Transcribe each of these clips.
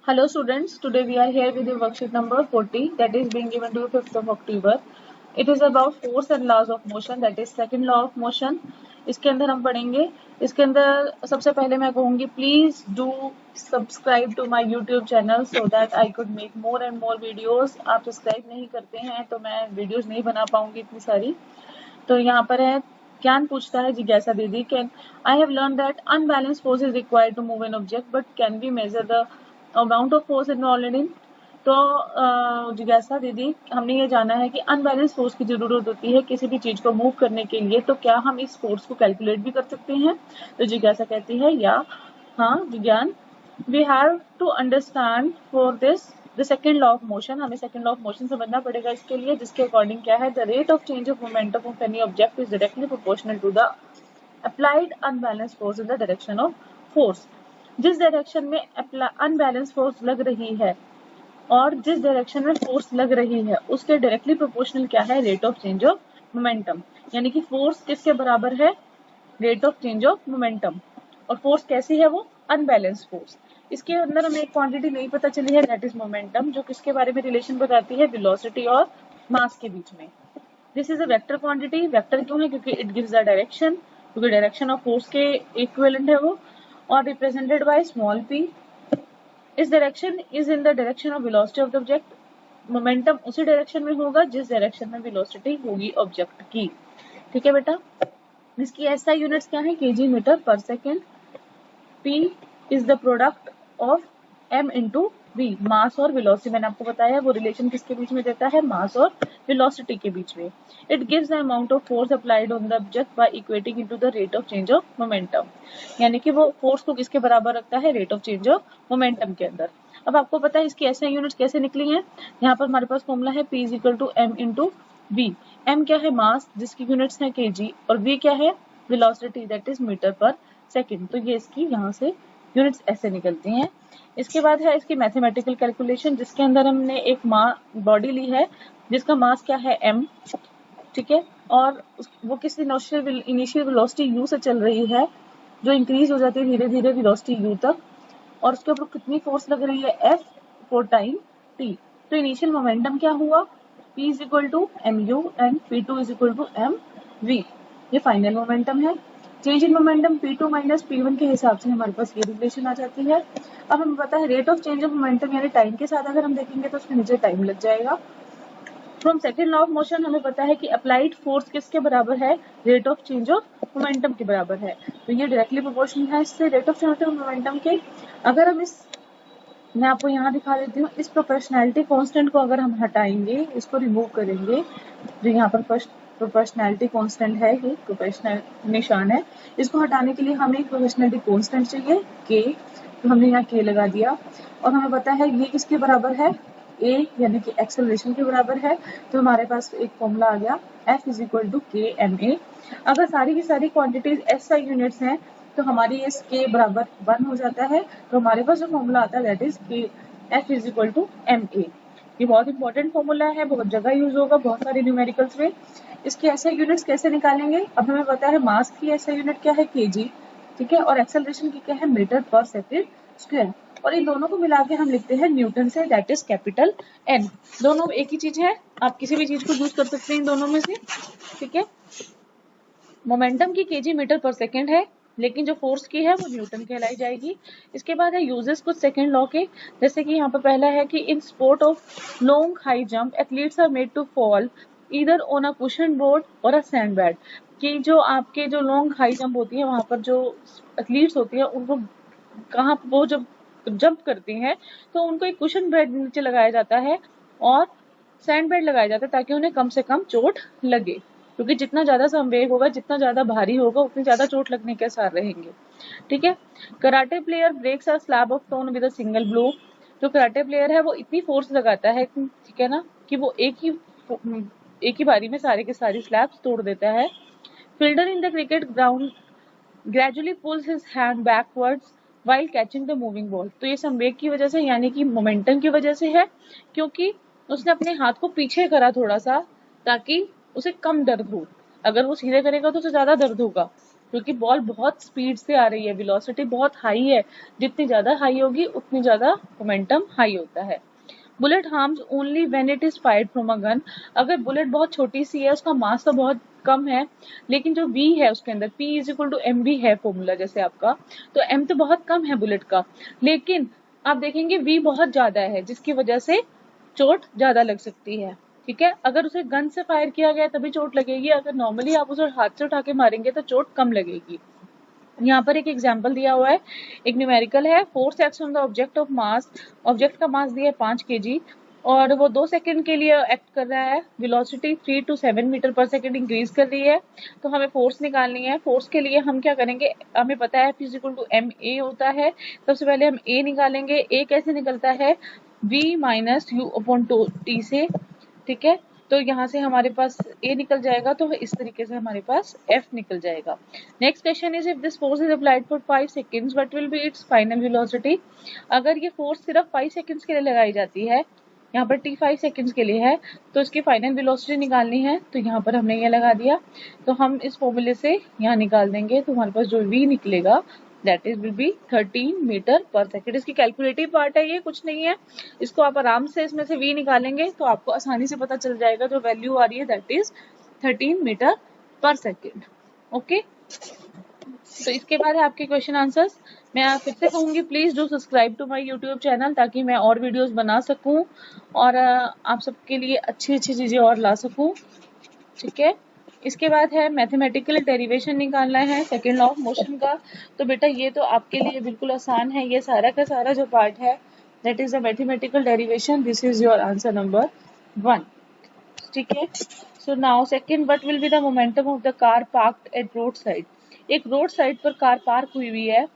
Hello students, today we are here with the worksheet number 40 that is being given to you 5th of October. It is about force and laws of motion, that is second law of motion. इसके अंदर हम पढ़ेंगे, इसके अंदर सबसे पहले मैं कहूँगी please do subscribe to my YouTube channel so that I could make more and more videos. आप सब्सक्राइब नहीं करते हैं तो मैं वीडियोस नहीं बना पाऊंगी इतनी सारी. तो यहाँ पर है ज्ञान पूछता है जिज्ञासा दीदी, can I have learn that unbalance force is required to move an object but can we measure the amount of force involved in. तो जिज्ञासा दीदी, हमने ये जाना है कि अनबैलेंस फोर्स की जरूरत होती है किसी भी चीज को मूव करने के लिए, तो क्या हम इस फोर्स को कैलकुलेट भी कर सकते हैं. तो जिज्ञासा कहती है या हाँ Vigyan, we have to understand for this the second law of motion. हमें सेकेंड लॉ ऑफ मोशन समझना पड़ेगा इसके लिए, जिसके अकॉर्डिंग क्या है, the rate of change of momentum of any object is directly proportional to the applied unbalance force in the direction of force. जिस direction में अनबैलेंस फोर्स लग रही है और जिस डायरेक्शन में फोर्स लग रही है उसके डायरेक्टली प्रोपोर्शनल क्या है, rate of change of momentum. यानी कि फोर्स किसके बराबर है, rate of change of momentum. और फोर्स कैसी है, वो अनबैलेंस फोर्स. इसके अंदर हमें एक क्वांटिटी नहीं पता चली है, दैट इज मोमेंटम, जो किसके बारे में रिलेशन बताती है, वेलोसिटी और मास के बीच में. This is a vector quantity. Vector क्यों है, क्योंकि इट गिव्स द डायरेक्शन, क्योंकि डायरेक्शन ऑफ फोर्स के इक्विवेलेंट है वो, और रिप्रेजेंटेड बाय स्मॉल p. इस direction is in the direction of velocity of the object. Momentum उसी डायरेक्शन में होगा जिस डायरेक्शन में वेलोसिटी होगी ऑब्जेक्ट की. ठीक है बेटा. इसकी एसआई यूनिट्स क्या है, KG metre per second. p is the product of m into v. मास और वेलोसिटी मैंने आपको बताया वो रिलेशन किसके बीच में देता है, मास और वेलोसिटी के बीच में. It gives the amount of force applied on the object by equating into the rate of change of momentum. यानी कि वो फोर्स को किसके बराबर रखता है, rate of change of momentum के अंदर. अब आपको पता है इसकी एसआई यूनिट्स कैसे निकली हैं. यहाँ पर हमारे पास फॉर्मूला है p is equal to m into v. m क्या है, मास, जिसकी यूनिट्स है kg, और v क्या है, velocity, that is metre per second. तो ये इसकी यहाँ से यूनिट्स ऐसे निकलती हैं. इसके बाद है इसकी मैथमेटिकल कैलकुलेशन, जिसके अंदर हमने एक बॉडी ली है जिसका मास क्या है, m. ठीक है. और वो किस इनिशियल वेलोसिटी u से चल रही है, जो इंक्रीज हो जाती है धीरे धीरे वेलोसिटी u तक, और उसके ऊपर कितनी फोर्स लग रही है, F फोर टाइम t. तो इनिशियल मोमेंटम क्या हुआ, P is equal to mu and P2 is equal to mv. ये फाइनल मोमेंटम है. Change in momentum P2 minus P1 के हिसाब से हमारे पास ये रिलेशन आ जाती है. अब हमें पता है rate of change of momentum, यानी टाइम के साथ अगर हम देखेंगे तो उसके नीचे टाइम लग जाएगा. From second law of motion हमें पता है कि अप्लाइड फोर्स किसके बराबर है, rate of change of momentum के बराबर है. तो ये डायरेक्टली प्रोपोर्शनल है इससे, rate of change of momentum के. अगर हम मैं आपको यहाँ दिखा देती हूँ, इस प्रोपोर्शनैलिटी कांस्टेंट को अगर हम हटाएंगे, इसको रिमूव करेंगे, जो यहाँ पर फर्स्ट प्रोपोर्शनैलिटी कांस्टेंट है, ये प्रोपोर्शनल निशान है, इसको हटाने के लिए हमें एक प्रोपोर्शनैलिटी कांस्टेंट चाहिए k. तो हमने यहाँ k लगा दिया, और हमें पता है ये किसके बराबर है, a, यानी कि एक्सेलरेशन के बराबर है. तो हमारे पास एक फॉर्मूला आ गया, F is equal to k ma. अगर सारी की सारी क्वांटिटीज SI यूनिट्स हैं तो हमारी इस k बराबर 1 हो जाता है. तो हमारे पास जो फॉर्मूला आता है that is k F is equal to ma. ये बहुत इंपॉर्टेंट फॉर्मूला है, बहुत जगह यूज होगा, बहुत सारे न्यूमेरिकल्स में. इसकी SI यूनिट्स कैसे निकालेंगे, अब हमें पता है मास की SI यूनिट क्या है, kg. ठीक है. और एक्सेलरेशन की क्या है, मीटर पर सेकेंड स्क्वायर. और इन दोनों को मिला के हम लिखते हैं न्यूटन से, दैट इज कैपिटल N. दोनों एक ही चीज है, आप किसी भी चीज को यूज कर सकते हैं इन दोनों में से. ठीक है. मोमेंटम की kg मीटर पर सेकेंड है, लेकिन जो फोर्स की है वो न्यूटन कहलाई जाएगी. इसके बाद है यूजेस कुछ सेकेंड लॉ के, जैसे कि यहाँ पर पहला है कि in sport of long high jump athletes are made to fall either on a cushion board और अ सैंड बैग. कि जो आपके जो लॉन्ग हाई जंप होती है, वहां पर जो एथलीट्स होती है उनको कहाँ वो जब जंप करती हैं तो उनको एक कुशन बेड नीचे लगाया जाता है और सैंड बेड लगाया जाता है, ताकि उन्हें कम से कम चोट लगे, क्योंकि जितना ज्यादा संवेग होगा, जितना ज्यादा भारी होगा, उतनी ज्यादा चोट लगने के आसार रहेंगे. ठीक है. Karate player breaks a slab of stone with a single blow. जो कराटे प्लेयर है वो इतनी फोर्स लगाता है, ठीक है ना, कि वो एक ही बारी में सारे के सारे स्लैब्स तोड़ देता है. Fielder in the cricket ground gradually pulls his hand backwards while catching the moving ball. तो ये संवेग की वजह से, यानी कि मोमेंटम की वजह से है, क्योंकि उसने अपने हाथ को पीछे करा थोड़ा सा, ताकि उसे कम दर्द हो. अगर वो सीधे करेगा तो उसे ज्यादा दर्द होगा. क्योंकि बॉल बहुत स्पीड से आ रही है, वेलोसिटी बहुत हाई है, जितनी ज्यादा हाई होगी उतनी ज्यादा मोमेंटम हाई होता है। Bullet harms only when it is fired from a gun. अगर बुलेट बहुत छोटी सी है, उसका मास तो बहुत कम है, लेकिन जो V है उसके अंदर P is equal to m v है फॉर्मूला जैसे आपका, तो M तो बहुत कम है बुलेट का, लेकिन आप देखेंगे V बहुत ज्यादा है, जिसकी वजह से चोट ज्यादा लग सकती है। ठीक है, अगर उसे गन से फायर किया गया तभी चोट लगेगी, अगर नॉर्मली आप उसे हाथ से उठा के मारेंगे तो चोट कम लगेगी। यहाँ पर एक एग्जाम्पल दिया हुआ है, एक न्यूमेरिकल है, force act on the object of mass, object का मास दिया है 5 kg और वो 2 सेकंड के लिए एक्ट कर रहा है, वेलोसिटी 3 to 7 मीटर पर सेकंड इंक्रीज कर रही है, तो हमें फोर्स निकालनी है। फोर्स के लिए हम क्या करेंगे, हमें पता है F is equal to m a होता है, सबसे पहले हम ए निकालेंगे। ए कैसे निकलता है, V minus you upon T से। ठीक है, तो यहाँ से हमारे पास A निकल जाएगा, तो इस तरीके से हमारे पास F निकल जाएगा। Next question is, if this force is applied for 5 seconds what will B it's final velocity. अगर ये फोर्स सिर्फ 5 सेकंड्स के लिए लगाई जाती है, यहाँ पर T 5 सेकंड्स के लिए है, तो इसकी फाइनल वेलोसिटी निकालनी है, तो यहाँ पर हमने ये लगा दिया, तो हम इस फॉर्मूले से यहाँ निकाल देंगे, तो हमारे पास जो V निकलेगा that is will be 13 metre per second. इसकी कैलकुलेटिव पार्ट है, ये कुछ नहीं है, इसको आप आराम से इसमें से V निकालेंगे तो आपको आसानी से पता चल जाएगा, जो वैल्यू आ रही है that is 13 metre per second. Okay, तो इसके बाद है आपके क्वेश्चन आंसर्स। मैं फिर से कहूंगी, please do subscribe to my YouTube channel, ताकि मैं और वीडियोस बना सकूं और आप सबके लिए अच्छी अच्छी चीजें और ला सकूं। ठीक है, इसके बाद है मैथमेटिकल डेरिवेशन निकालना है सेकेंड लॉ ऑफ मोशन का। तो बेटा ये तो आपके लिए बिल्कुल आसान है, ये सारा का सारा जो पार्ट है that is the mathematical derivation, this is your answer number 1। ठीक है, so now second, what will be the momentum of the car parked at road side. एक रोड साइड पर कार पार्क हुई हुई है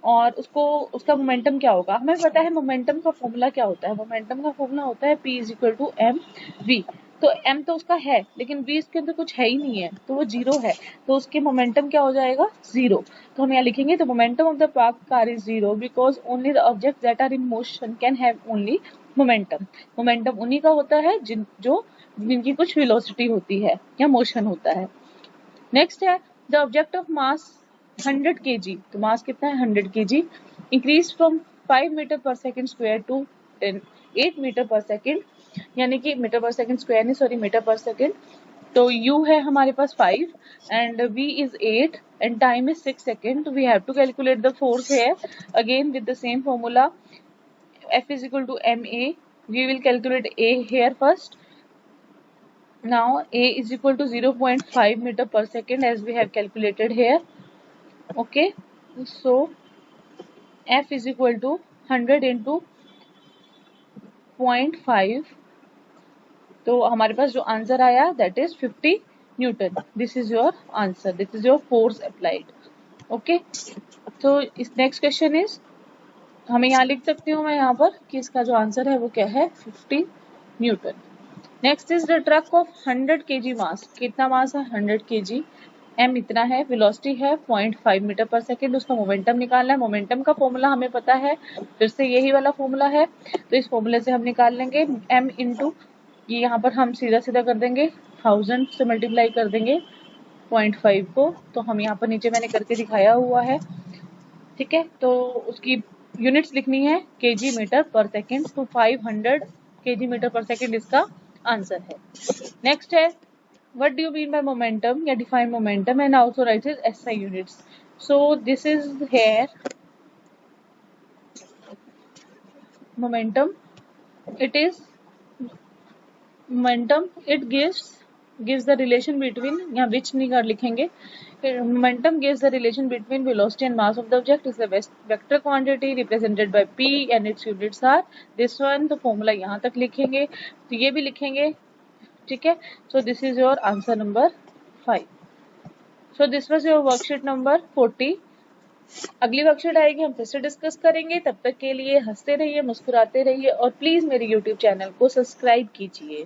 और उसको उसका मोमेंटम क्या होगा, हमें पता है मोमेंटम का फॉर्मूला क्या होता है, मोमेंटम का फॉर्मूला होता है P is equal to m v. तो M तो उसका है, लेकिन V इसके अंदर कुछ है ही नहीं है, तो वो जीरो है, तो उसके मोमेंटम क्या हो जाएगा, जीरो। तो हम यहाँ लिखेंगे, the momentum of the park car is zero because only the object that are in motion can have only momentum. Momentum उन्हीं का होता है जिनकी कुछ वेलोसिटी होती है या मोशन होता है। नेक्स्ट है, the object of mass 100 kg, तो मास कितना है 100 kg, increase from 5 metre per second square to 8 metre per second, यानी कि मीटर पर सेकेंड स्क्वायर नहीं, सॉरी मीटर पर सेकेंड। तो u है हमारे पास 5 and v is 8 and time is 6 seconds. We have to calculate the force here again with the same formula, F is equal to ma. We will calculate a here first. Now a is equal to 0.5 meter per second as we have calculated here. Okay, so F is equal to 100 into 0.5, तो हमारे पास जो answer आया that is 50 Newton. This is your answer, this is your force applied. Okay, तो इस next question is, हमें यहाँ लिख सकती हूँ मैं यहाँ पर कि इसका जो आंसर है वो क्या है, 50 Newton. Next is the truck of 100 kg मास, कितना मास है 100 kg, m इतना है, वेलोसिटी है 0.5 मीटर पर सेकेंड, उसका मोमेंटम निकालना है। मोमेंटम का फॉर्मूला हमें पता है, फिर से यही वाला फॉर्मूला है, तो इस फॉर्मूले से हम निकाल लेंगे m इंटू, ये यहाँ पर हम सीधा सीधा कर देंगे, 1000 से मल्टीप्लाई कर देंगे 0.5 को, तो हम यहाँ पर नीचे मैंने करके दिखाया हुआ है। ठीक है, तो उसकी यूनिट्स लिखनी है kg मीटर पर सेकेंड, तो 500 kg मीटर पर सेकेंड इसका आंसर है। नेक्स्ट है, what do you mean by momentum, या define momentum and also write it SI units. So this is here momentum, it is momentum, it gives the relation between, यहाँ which नहीं कर लिखेंगे, momentum gives the relation between velocity and mass of the object, is a vector quantity represented by P and its units are this one, तो formula यहाँ तक लिखेंगे, तो ये भी लिखेंगे। ठीक है, so this is your answer number 5। So this was your worksheet number 40। अगली वर्कशीट आएगी, हम फिर से डिस्कस करेंगे, तब तक के लिए हंसते रहिए, मुस्कुराते रहिए और प्लीज मेरे यूट्यूब चैनल को सब्सक्राइब कीजिए।